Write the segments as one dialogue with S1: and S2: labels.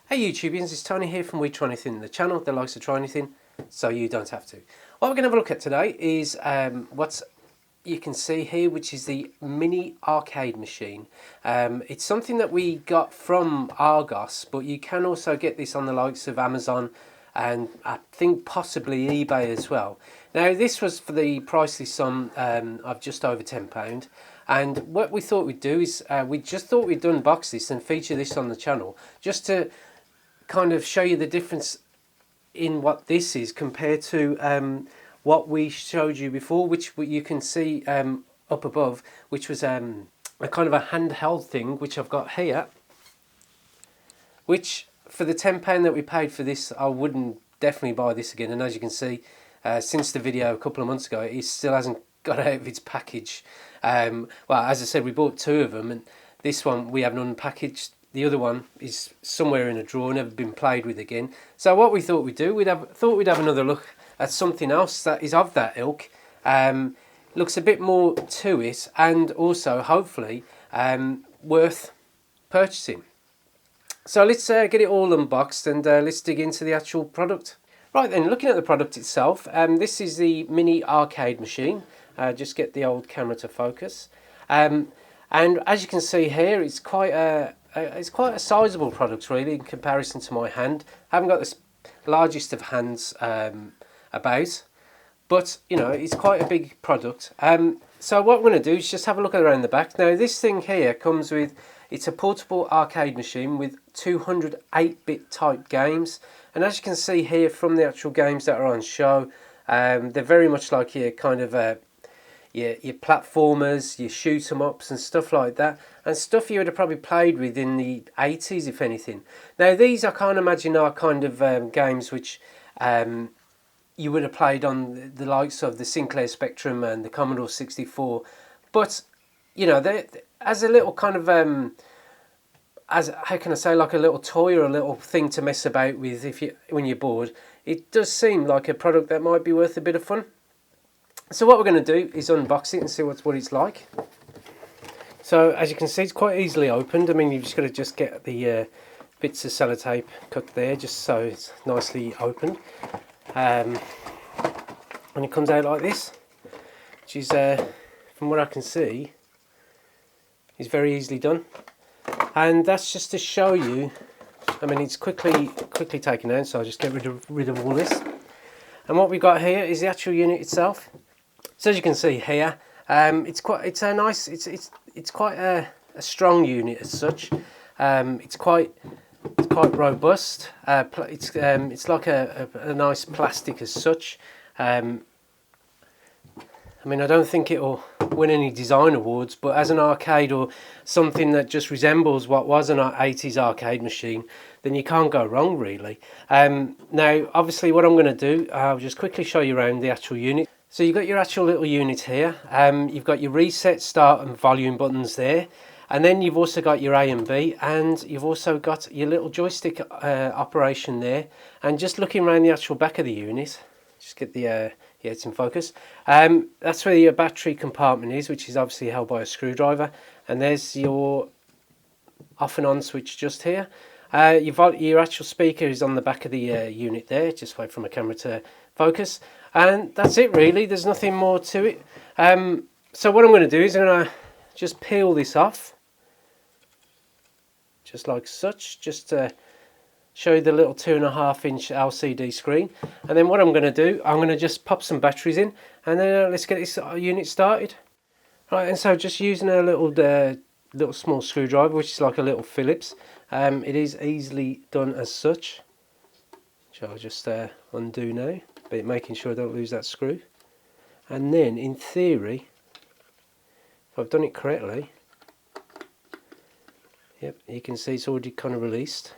S1: Hey YouTubians, it's Tony here from We Try Anything, the channel that likes to try anything so you don't have to. What we're going to have a look at today is what you can see here, which is the Mini Arcade Machine. It's something that we got from Argos, but you can also get this on the likes of Amazon and I think possibly eBay as well. Now this was for the pricely sum of just over £10. And what we thought we'd do is we just thought we'd unbox this and feature this on the channel just to kind of show you the difference in what this is compared to what we showed you before, which you can see up above, which was a kind of a handheld thing, which I've got here, which for the £10 that we paid for this, I wouldn't definitely buy this again. And as you can see, since the video a couple of months ago, it still hasn't got out of its package. Well, as I said, we bought two of them, and this one we haven't unpackaged. The other one is somewhere in a drawer, never been played with again. So what we thought we'd do, thought we'd have another look at something else that is of that ilk. Looks a bit more to it, and also hopefully worth purchasing. So let's get it all unboxed and let's dig into the actual product. Right then, looking at the product itself, this is the Mini Arcade Machine. Just get the old camera to focus. And as you can see here, it's quite a sizable product really in comparison to my hand. I haven't got the largest of hands about, but you know, it's quite a big product. So what we're going to do is just have a look around the back. Now this thing here comes with, it's a portable arcade machine with 208-bit type games, and as you can see here from the actual games that are on show, they're very much like your kind of your platformers, your shoot 'em ups and stuff like that, and stuff you would have probably played with in the 80s if anything. Now these I can't imagine are kind of games which you would have played on the likes of the Sinclair Spectrum and the Commodore 64, but you know, they as a little kind of as, how can I say, like a little toy or a little thing to mess about with when you're bored, it does seem like a product that might be worth a bit of fun. So what we're going to do is unbox it and see what it's like. So as you can see, it's quite easily opened. I mean, you've just got to get the bits of sellotape cut there just so it's nicely opened. And it comes out like this, which is, from what I can see, is very easily done. And that's just to show you, I mean, it's quickly taken out, so I'll just get rid of all this. And what we've got here is the actual unit itself. So as you can see here, it's quite a strong unit as such. It's quite robust. It's like a nice plastic as such. I mean, I don't think it'll win any design awards, but as an arcade or something that just resembles what was an 80s arcade machine, then you can't go wrong really. Now obviously what I'm going to do, I'll just quickly show you around the actual unit. So you've got your actual little unit here, you've got your reset, start and volume buttons there, and then you've also got your A and B, and you've also got your little joystick operation there. And just looking around the actual back of the unit, just get the yeah, it's in focus. That's where your battery compartment is, which is obviously held by a screwdriver, and there's your off and on switch just here. Your actual speaker is on the back of the unit there. Just wait for my camera to focus, and that's it really. There's nothing more to it. So what I'm going to do is I'm going to just peel this off, just like such, just to show you the little 2.5-inch LCD screen. And then what I'm going to do, I'm going to just pop some batteries in, and then let's get this unit started. Right, and so just using a little small screwdriver, which is like a little Phillips, it is easily done as such, which I'll just undo now, but making sure I don't lose that screw. And then in theory, if I've done it correctly, yep, you can see it's already kind of released.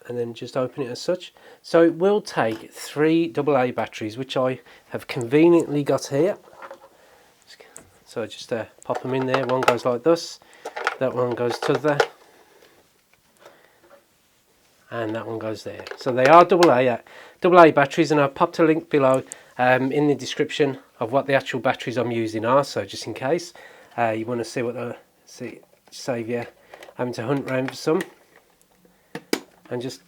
S1: And then just open it as such. So it will take 3 AA batteries, which I have conveniently got here. So just pop them in there. One goes like this, that one goes to there, and that one goes there. So they are AA batteries, and I've popped a link below in the description of what the actual batteries I'm using are. So just in case you want to see what save you having to hunt around for some. and just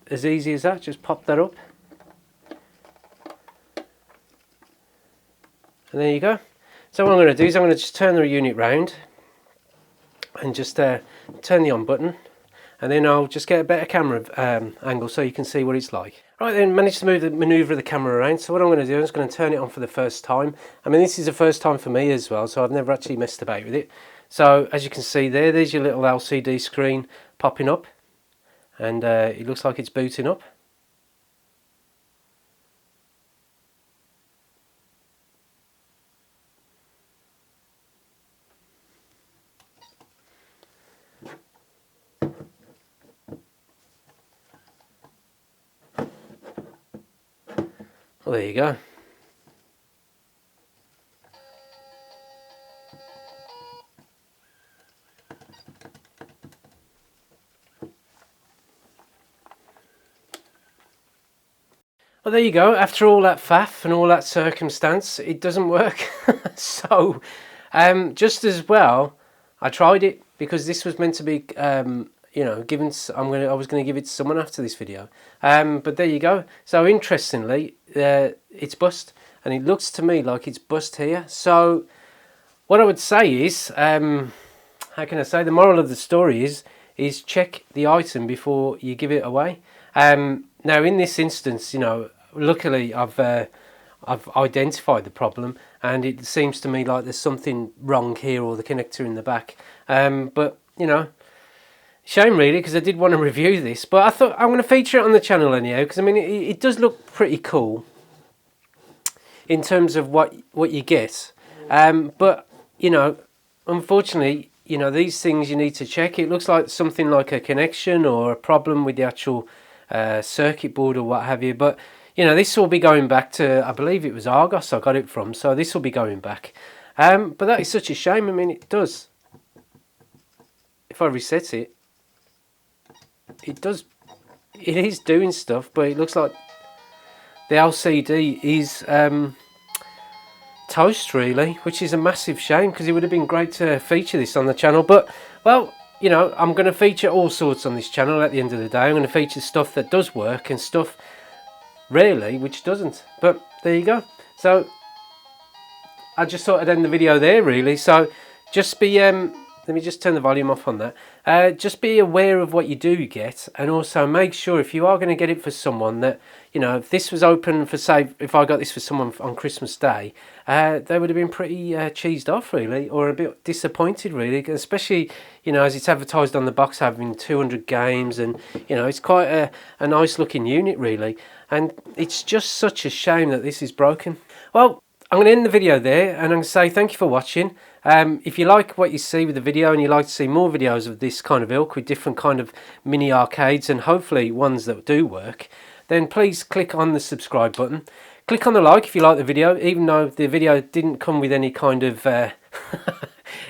S1: as easy as that, just pop that up. And there you go. So what I'm going to do is I'm going to just turn the unit round and just turn the on button, and then I'll just get a better camera angle so you can see what it's like. Right then, managed to manoeuvre the camera around. So what I'm going to do is going to turn it on for the first time. I mean, this is the first time for me as well, so I've never actually messed about with it. So as you can see there's your little LCD screen popping up, and it looks like it's booting up. Well, there you go. Well, there you go. After all that faff and all that circumstance, it doesn't work. So, just as well, I tried it because this was meant to be, you know, given. I was going to give it to someone after this video. But there you go. So interestingly, it's bust, and it looks to me like it's bust here. So, what I would say is, how can I say? The moral of the story is check the item before you give it away. Now, in this instance, you know, luckily I've identified the problem, and it seems to me like there's something wrong here, or the connector in the back. But you know, shame really, because I did want to review this, but I thought I'm going to feature it on the channel anyhow, because I mean it does look pretty cool in terms of what you get. But you know, unfortunately, you know, these things you need to check. It looks like something like a connection or a problem with the actual circuit board or what have you, but you know, this will be going back to, I believe it was Argos I got it from, so this will be going back. But that is such a shame. I mean, it does, if I reset it, it is doing stuff, but it looks like the LCD is toast really, which is a massive shame, because it would have been great to feature this on the channel. But well, you know, I'm going to feature all sorts on this channel at the end of the day. I'm going to feature stuff that does work and stuff really which doesn't. But there you go. So I just thought I'd end the video there really. So just be let me just turn the volume off on that. Just be aware of what you do get, and also make sure if you are going to get it for someone that, you know, if this was open for, say, if I got this for someone on Christmas Day, they would have been pretty cheesed off really, or a bit disappointed really, especially, you know, as it's advertised on the box having 200 games, and you know, it's quite a nice looking unit really, and it's just such a shame that this is broken. Well, I'm going to end the video there, and I'm going to say thank you for watching. If you like what you see with the video, and you like to see more videos of this kind of ilk with different kind of mini arcades, and hopefully ones that do work, then please click on the subscribe button. Click on the like if you like the video, even though the video didn't come with any kind of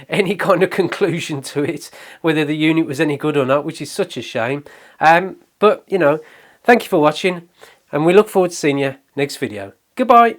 S1: any kind of conclusion to it, whether the unit was any good or not, which is such a shame. But you know, thank you for watching, and we look forward to seeing you next video. Goodbye.